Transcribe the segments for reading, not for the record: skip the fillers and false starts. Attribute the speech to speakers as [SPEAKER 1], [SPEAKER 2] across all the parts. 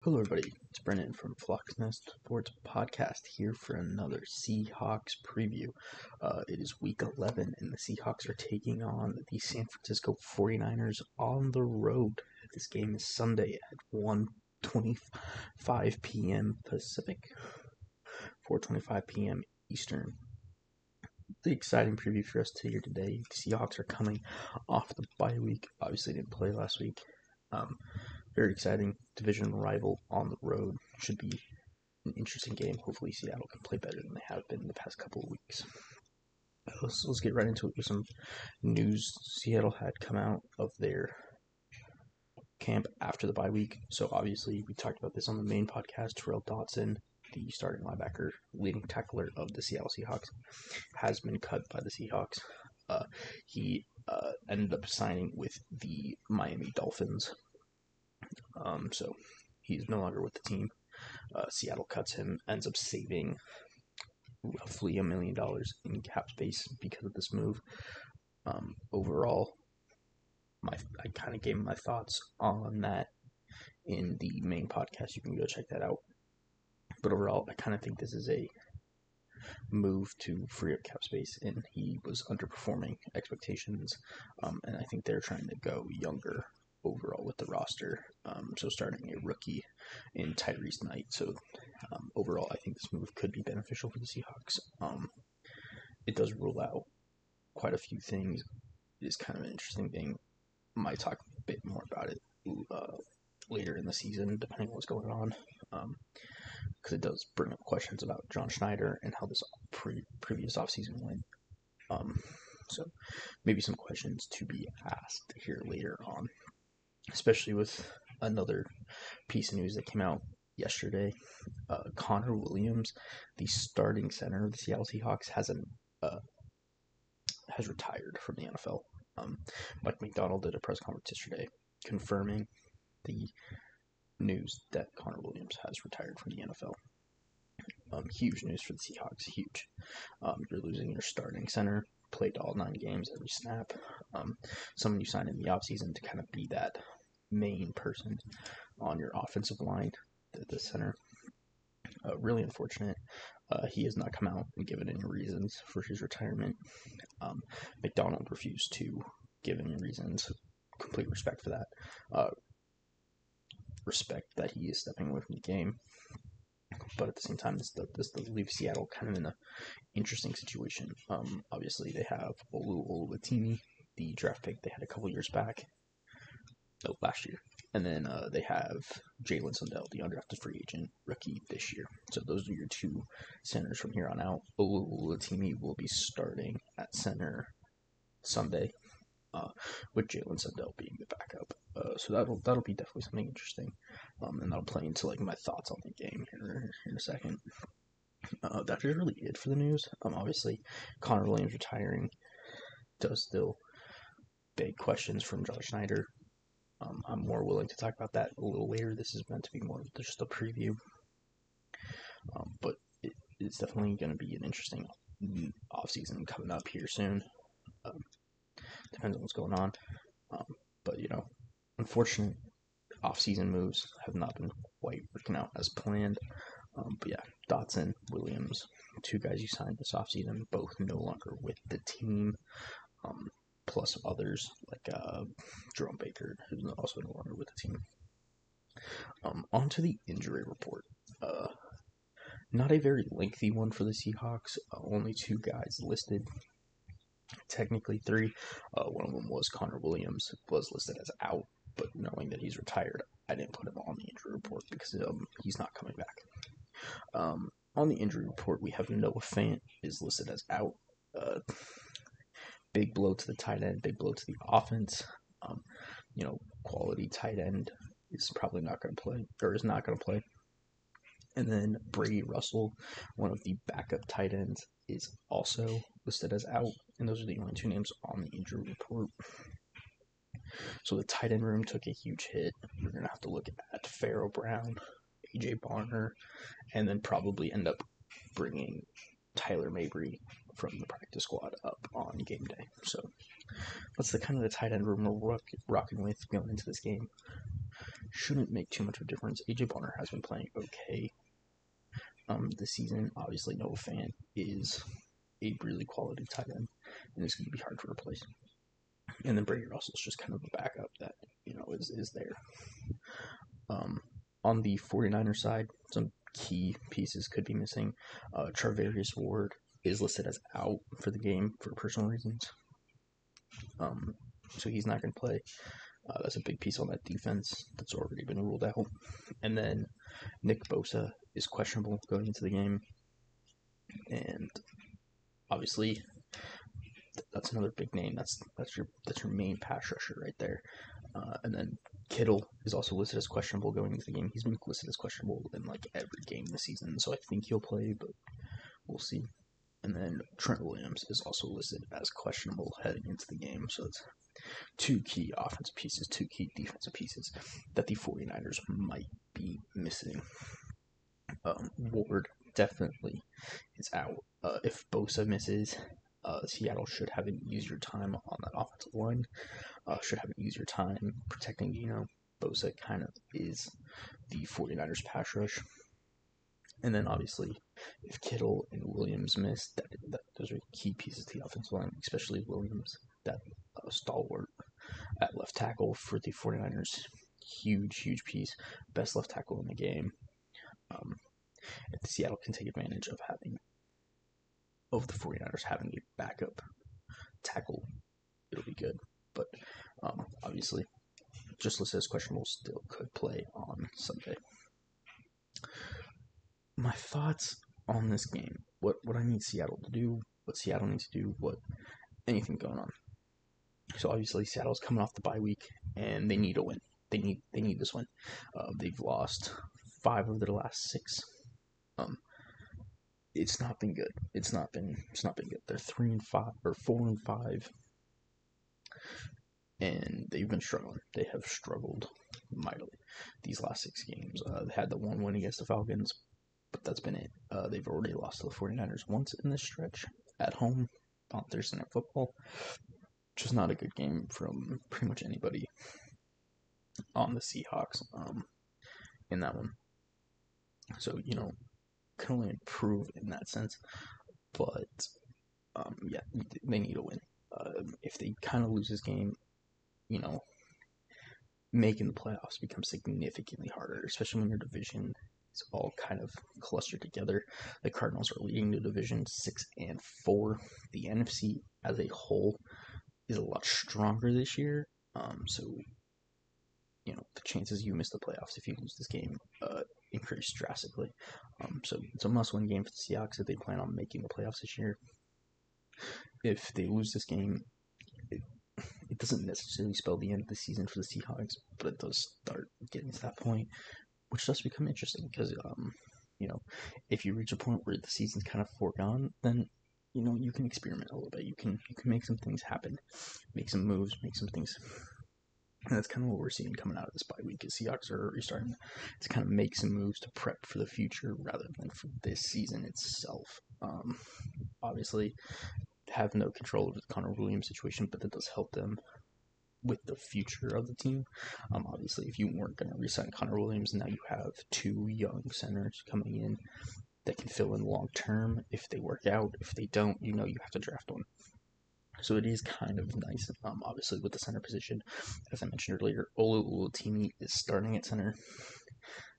[SPEAKER 1] Hello, everybody. It's Brennan from Flock's Nest Sports Podcast here for another Seahawks preview. It is week 11, and the Seahawks are taking on the San Francisco 49ers on the road. This game is Sunday at 1:25 p.m. Pacific, 4:25 p.m. Eastern. The exciting preview for us here today. The Seahawks are coming off the bye week. Obviously, didn't play last week. Very exciting division rival on the road. Should be an interesting game. Hopefully Seattle can play better than they have been in the past couple of weeks. Let's get right into it with some news Seattle had come out of their camp after the bye week. So obviously we talked about this on the main podcast. Terrell Dotson, the starting linebacker, leading tackler of the Seattle Seahawks, has been cut by the Seahawks. He ended up signing with the Miami Dolphins. So he's no longer with the team. Seattle cuts him, ends up saving roughly $1 million in cap space because of this move. Overall, I kind of gave my thoughts on that in the main podcast. You can go check that out. But overall, I kind of think this is a move to free up cap space, and he was underperforming expectations. And I think they're trying to go younger overall with the roster, so starting a rookie in Tyrese Knight. So overall, I think this move could be beneficial for the Seahawks. It does rule out quite a few things. It is kind of an interesting thing. Might talk a bit more about it later in the season, depending on what's going on, because it does bring up questions about John Schneider and how this previous offseason went. So maybe some questions to be asked here later on, especially with another piece of news that came out yesterday. Connor Williams, the starting center of the Seattle Seahawks, has retired from the NFL. Mike McDonald did a press conference yesterday confirming the news that Connor Williams has retired from the NFL. Huge news for the Seahawks. Huge. You're losing your starting center. Played all 9 games, every snap. Someone you signed in the offseason to kind of be that main person on your offensive line, the center. Really unfortunate. He has not come out and given any reasons for his retirement. McDonald refused to give any reasons. Complete respect for that. Respect that he is stepping away from the game. But at the same time, this does leave Seattle kind of in an interesting situation. Obviously, they have Oluwatimi, the draft pick they had a couple years back. Last year. And then they have Jalen Sundell, the undrafted free agent rookie this year. So those are your 2 centers from here on out. Oluwatimi will be starting at center Sunday, with Jalen Sundell being the backup. So that'll be definitely something interesting. And that'll play into like my thoughts on the game here in a second. That is really it for the news. Obviously, Connor Williams retiring does still beg questions from John Schneider. I'm more willing to talk about that a little later. This is meant to be more of just a preview. But it's definitely going to be an interesting offseason coming up here soon. Depends on what's going on. But, unfortunate offseason moves have not been quite working out as planned. But yeah, Dotson, Williams, 2 guys you signed this offseason, both no longer with the team. Plus others like Jerome Baker, who's also no longer with the team. On to the injury report. Not a very lengthy one for the Seahawks. Only 2 guys listed. Technically 3. One of them was Connor Williams, was listed as out, but knowing that he's retired, I didn't put him on the injury report because he's not coming back. On the injury report, we have Noah Fant is listed as out. Big blow to the tight end, big blow to the offense. Quality tight end is probably not going to play, or is not going to play. And then Brady Russell, one of the backup tight ends, is also listed as out. And those are the only 2 names on the injury report. So the tight end room took a huge hit. We're going to have to look at Pharaoh Brown, A.J. Barner, and then probably end up bringing Tyler Mabry from the practice squad up on game day. So that's the kind of the tight end room we're rocking with going into this game. shouldn't make too much of a difference. AJ Bonner has been playing okay this season. Obviously, Noah Fant is a really quality tight end, and it's going to be hard to replace. And then Brady Russell's just kind of a backup that, is there. On the 49ers side, some key pieces could be missing. Charvarius Ward is listed as out for the game for personal reasons. So he's not going to play. That's a big piece on that defense that's already been ruled out. And then Nick Bosa is questionable going into the game. And obviously, that's another big name. That's your main pass rusher right there. And then Kittle is also listed as questionable going into the game. He's been listed as questionable in like every game this season, so I think he'll play, but we'll see. And then Trent Williams is also listed as questionable heading into the game, so it's two key offensive pieces, two key defensive pieces that the 49ers might be missing. Ward definitely is out. If Bosa misses, Seattle should have an easier time on that offensive line. Should have an easier time protecting Geno. Bosa kind of is the 49ers pass rush. And then obviously, if Kittle and Williams miss, those are key pieces to the offensive line, especially Williams, that stalwart at left tackle for the 49ers. Huge piece. Best left tackle in the game. If Seattle can take advantage of the 49ers having a backup tackle, it'll be good. But obviously, just listed as questionable, still could play on Sunday. My thoughts on this game, what I need Seattle to do, what Seattle needs to do, anything going on. So obviously Seattle's coming off the bye week and they need a win. They need this win. They've lost 5 of their last 6. It's not been good. It's not been good. They're 3-5 or 4-5, and they've been struggling. They have struggled mightily these last 6 games. They had the one win against the Falcons, but that's been it. They've already lost to the 49ers once in this stretch at home on Thursday Night Football. Just not a good game from pretty much anybody on the Seahawks in that one. So, can only improve in that sense. But, they need a win. If they kind of lose this game, making the playoffs becomes significantly harder, especially when your division is all kind of clustered together. The Cardinals are leading the division 6-4. The NFC as a whole is a lot stronger this year. So, the chances you miss the playoffs if you lose this game increase drastically. So it's a must-win game for the Seahawks if they plan on making the playoffs this year. If they lose this game, it doesn't necessarily spell the end of the season for the Seahawks, but it does start getting to that point, which does become interesting because, if you reach a point where the season's kind of foregone, then, you can experiment a little bit. You can make some things happen, make some moves, make some things. And that's kind of what we're seeing coming out of this bye week. Is Seahawks are starting to kind of make some moves to prep for the future rather than for this season itself. Obviously, have no control of the Connor Williams situation, but that does help them with the future of the team. Obviously, if you weren't going to re-sign Connor Williams, now you have 2 young centers coming in that can fill in long term if they work out. If they don't, you have to draft one. So it is kind of nice, obviously, with the center position. As I mentioned earlier, Olu Oluwatimi is starting at center.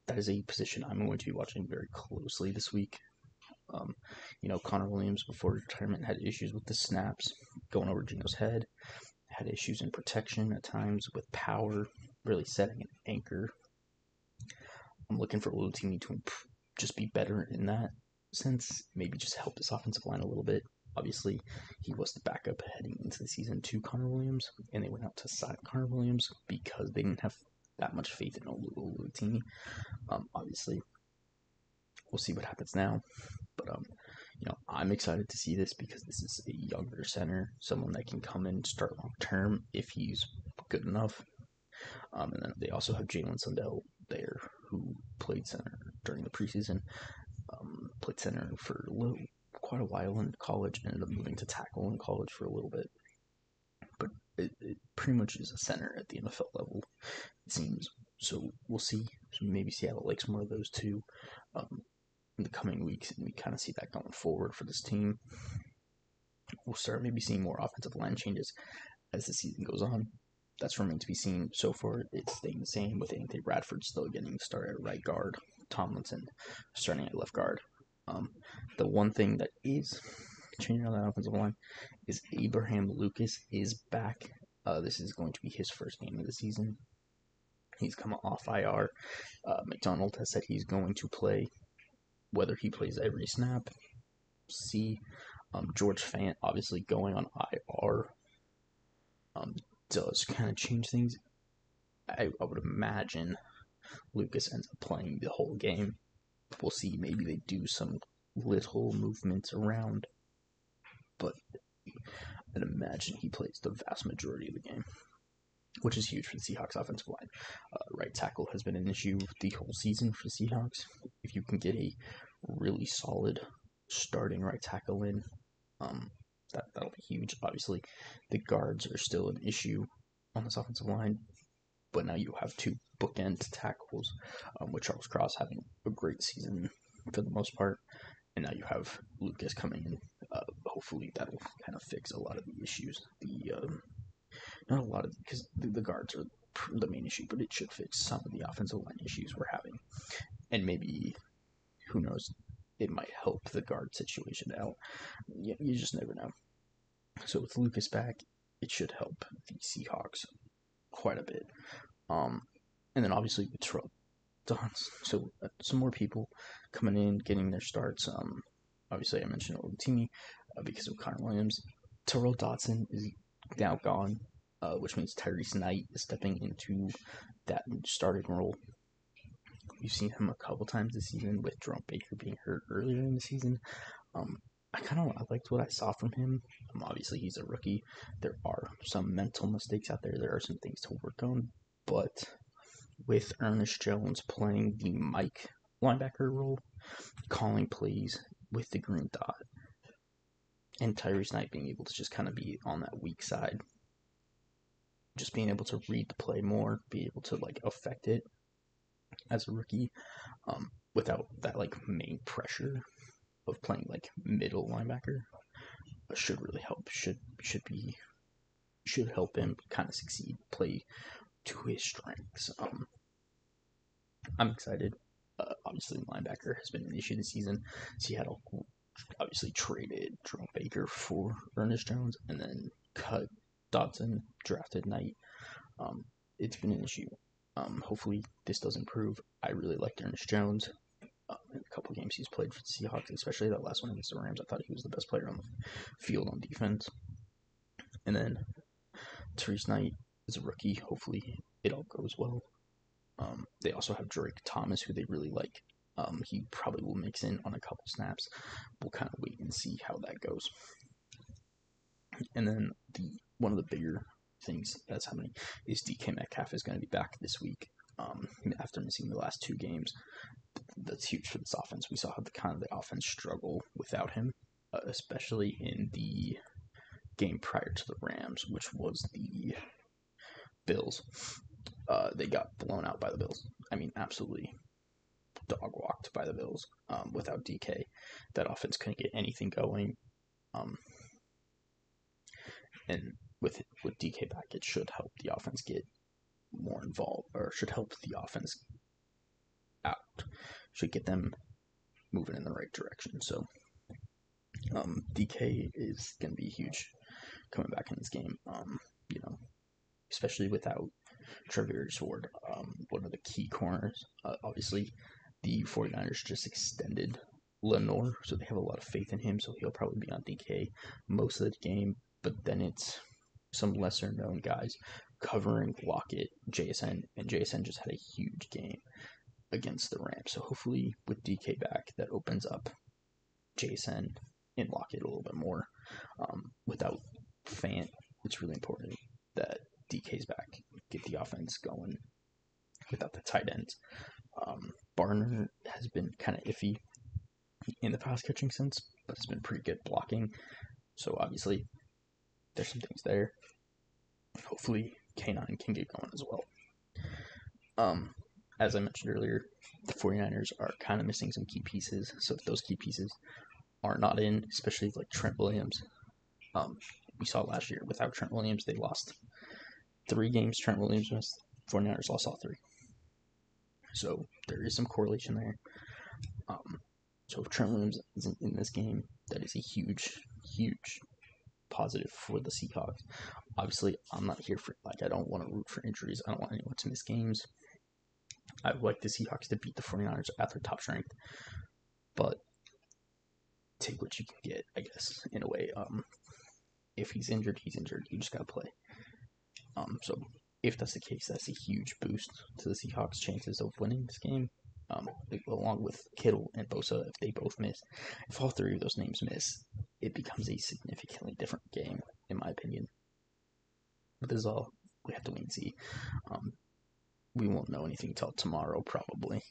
[SPEAKER 1] That is a position I'm going to be watching very closely this week. Connor Williams, before retirement, had issues with the snaps going over Geno's head. Had issues in protection at times with power, really setting an anchor. I'm looking for Oluwatimi to just be better in that sense. Maybe just help this offensive line a little bit. Obviously, he was the backup heading into the season to Connor Williams, and they went out to sign Connor Williams because they didn't have that much faith in Oluwatimi. Obviously, we'll see what happens now. But, I'm excited to see this because this is a younger center, someone that can come in and start long term if he's good enough. And then they also have Jalen Sundell there, who played center during the preseason, played center for quite a while in college, ended up moving to tackle in college for a little bit. But it pretty much is a center at the NFL level, it seems. So we'll see. Maybe Seattle likes more of those two in the coming weeks, and we kind of see that going forward for this team. We'll start maybe seeing more offensive line changes as the season goes on. That's remained to be seen. So far, it's staying the same with Anthony Bradford still getting the start at right guard, Tomlinson starting at left guard. The one thing that is changing on that offensive line is Abraham Lucas is back. This is going to be his first game of the season. He's come off IR. McDonald has said he's going to play. Whether he plays every snap, see. George Fant obviously going on IR does kind of change things. I would imagine Lucas ends up playing the whole game. We'll see. Maybe they do some little movements around, but I'd imagine he plays the vast majority of the game, which is huge for the Seahawks offensive line. Right tackle has been an issue the whole season for the Seahawks. If you can get a really solid starting right tackle in, that'll be huge. Obviously, the guards are still an issue on this offensive line, but now you have two bookend tackles, with Charles Cross having a great season for the most part, and now you have Lucas coming in. Hopefully, that'll kind of fix a lot of the issues. Not a lot of, because the guards are the main issue, but it should fix some of the offensive line issues we're having, and maybe, who knows, it might help the guard situation out. You just never know. So with Lucas back, it should help the Seahawks quite a bit. And then obviously with Terrell Dodson, so some more people coming in, getting their starts. Obviously I mentioned Olatini because of Connor Williams. Terrell Dodson is now gone, which means Tyrese Knight is stepping into that starting role. We've seen him a couple times this season with Jerome Baker being hurt earlier in the season. I liked what I saw from him. Obviously, he's a rookie. There are some mental mistakes out there. There are some things to work on. But with Ernest Jones playing the Mike linebacker role, calling plays with the green dot, and Tyrese Knight being able to just kind of be on that weak side, just being able to read the play more, be able to affect it as a rookie, without that main pressure of playing middle linebacker, should really help. Should help him kind of succeed, play to his strengths. I'm excited. Obviously, linebacker has been an issue this season. Seattle obviously traded Jerome Baker for Ernest Jones, and then cut Dodson, drafted Knight. It's been an issue. Hopefully, this does improve. I really liked Ernest Jones. In a couple games he's played for the Seahawks, especially that last one against the Rams. I thought he was the best player on the field on defense. And then Tyrese Knight is a rookie. Hopefully it all goes well. They also have Drake Thomas, who they really like. He probably will mix in on a couple snaps. We'll kind of wait and see how that goes. And then one of the bigger things that's happening is DK Metcalf is going to be back this week, after missing the last two games. That's huge for this offense. We saw how the offense struggle without him, especially in the game prior to the Rams, which was the Bills. They got blown out by the Bills. I mean, absolutely dog walked by the Bills. Without DK, that offense couldn't get anything going. And with DK back, it should help the offense get more involved, or should help the offense out, should get them moving in the right direction. So DK is going to be huge coming back in this game, especially without Trevor Sword, one of the key corners. Obviously, the 49ers just extended Lenore, so they have a lot of faith in him, so he'll probably be on DK most of the game, but then it's some lesser known guys covering Lockett, JSN, and JSN just had a huge game against the Rams. So hopefully with DK back, that opens up JSN and Lockett a little bit more. Without Fant, it's really important that DK's back, get the offense going without the tight ends. Barner has been kind of iffy in the pass catching sense, but it's been pretty good blocking. So obviously there's some things there. Hopefully K9 can get going as well. As I mentioned earlier, the 49ers are kind of missing some key pieces. So if those key pieces are not in, especially like Trent Williams, we saw last year without Trent Williams, they lost 3 games. Trent Williams missed. 49ers lost all 3. So there is some correlation there. So if Trent Williams isn't in this game, that is a huge, huge positive for the Seahawks. Obviously, I'm not here for, I don't want to root for injuries. I don't want anyone to miss games. I would like the Seahawks to beat the 49ers at their top strength. But take what you can get, I guess, in a way. If he's injured, he's injured. You just got to play. So if that's the case, that's a huge boost to the Seahawks' chances of winning this game. Along with Kittle and Bosa, if they both miss, if all 3 of those names miss, it becomes a significantly different game, in my opinion. But this is all we have to wait and see. We won't know anything until tomorrow, probably,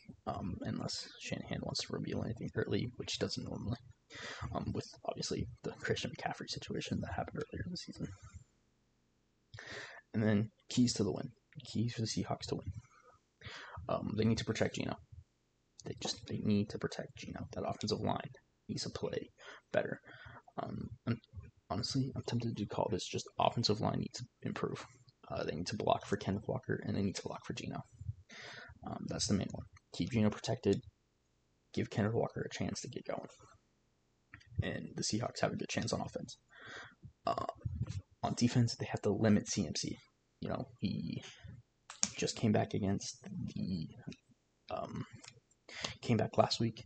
[SPEAKER 1] unless Shanahan wants to reveal anything early, which he doesn't normally, with obviously the Christian McCaffrey situation that happened earlier in the season. And then keys to the win. Keys for the Seahawks to win. They need to protect Geno. They need to protect Geno. That offensive line needs to play better. Honestly, I'm tempted to call this just offensive line needs to improve. They need to block for Kenneth Walker, and they need to block for Geno. That's the main one. Keep Geno protected. Give Kenneth Walker a chance to get going. And the Seahawks have a good chance on offense. On defense, they have to limit CMC. He just came back came back last week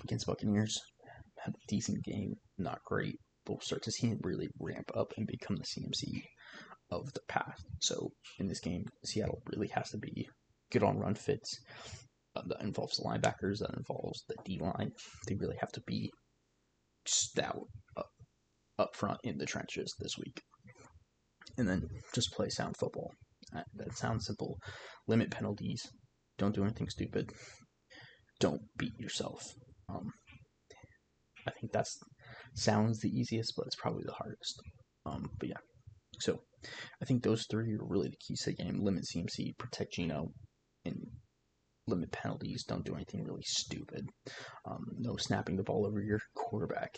[SPEAKER 1] against Buccaneers. Had a decent game, not great, but we'll start to see him really ramp up and become the CMC of the past. So in this game, Seattle really has to be good on run fits. That involves the linebackers, that involves the D-line. They really have to be stout up front in the trenches this week. And then just play sound football. That sounds simple. Limit penalties. Don't do anything stupid. Don't beat yourself. I think that sounds the easiest, but it's probably the hardest. But yeah. So I think those 3 are really the keys to the game. Limit CMC, protect Geno, and limit penalties. Don't do anything really stupid. No snapping the ball over your quarterback.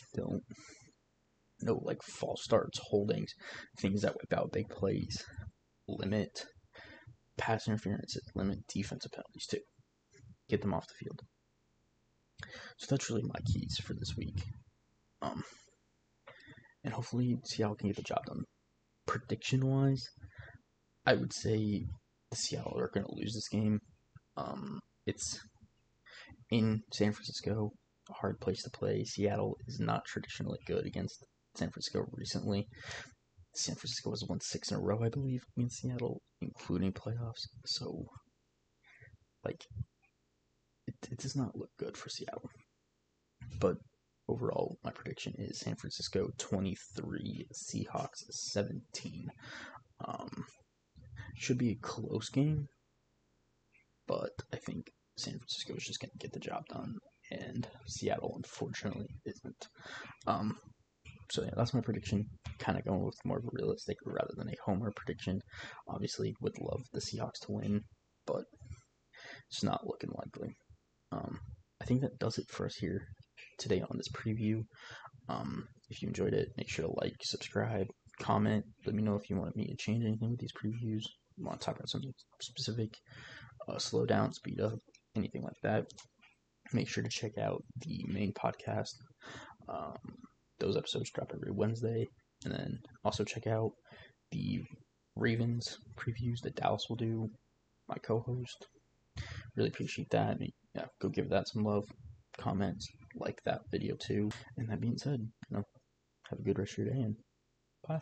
[SPEAKER 1] No false starts, holdings, things that wipe out big plays. Limit pass interferences. Limit defensive penalties too. Get them off the field. So that's really my keys for this week. And hopefully Seattle can get the job done. Prediction-wise, I would say the Seattle are going to lose this game. It's in San Francisco, a hard place to play. Seattle is not traditionally good against San Francisco recently. San Francisco has won 6 in a row, I believe, against Seattle, including playoffs. So, it does not look good for Seattle. But overall, my prediction is San Francisco 23, Seahawks 17. Should be a close game, but I think San Francisco is just going to get the job done, and Seattle, unfortunately, isn't. So yeah, that's my prediction. Kind of going with more of a realistic rather than a homer prediction. Obviously, would love the Seahawks to win, but it's not looking likely. I think that does it for us here today on this preview. If you enjoyed it, make sure to like, subscribe, comment. Let me know if you want me to change anything with these previews. You want to talk about something specific, slow down, speed up, anything like that. Make sure to check out the main podcast. Those episodes drop every Wednesday. And then also check out the Ravens previews that Dallas will do, my co-host. Really appreciate that. Yeah, go give that some love. Comments, like that video too. And that being said, have a good rest of your day and bye.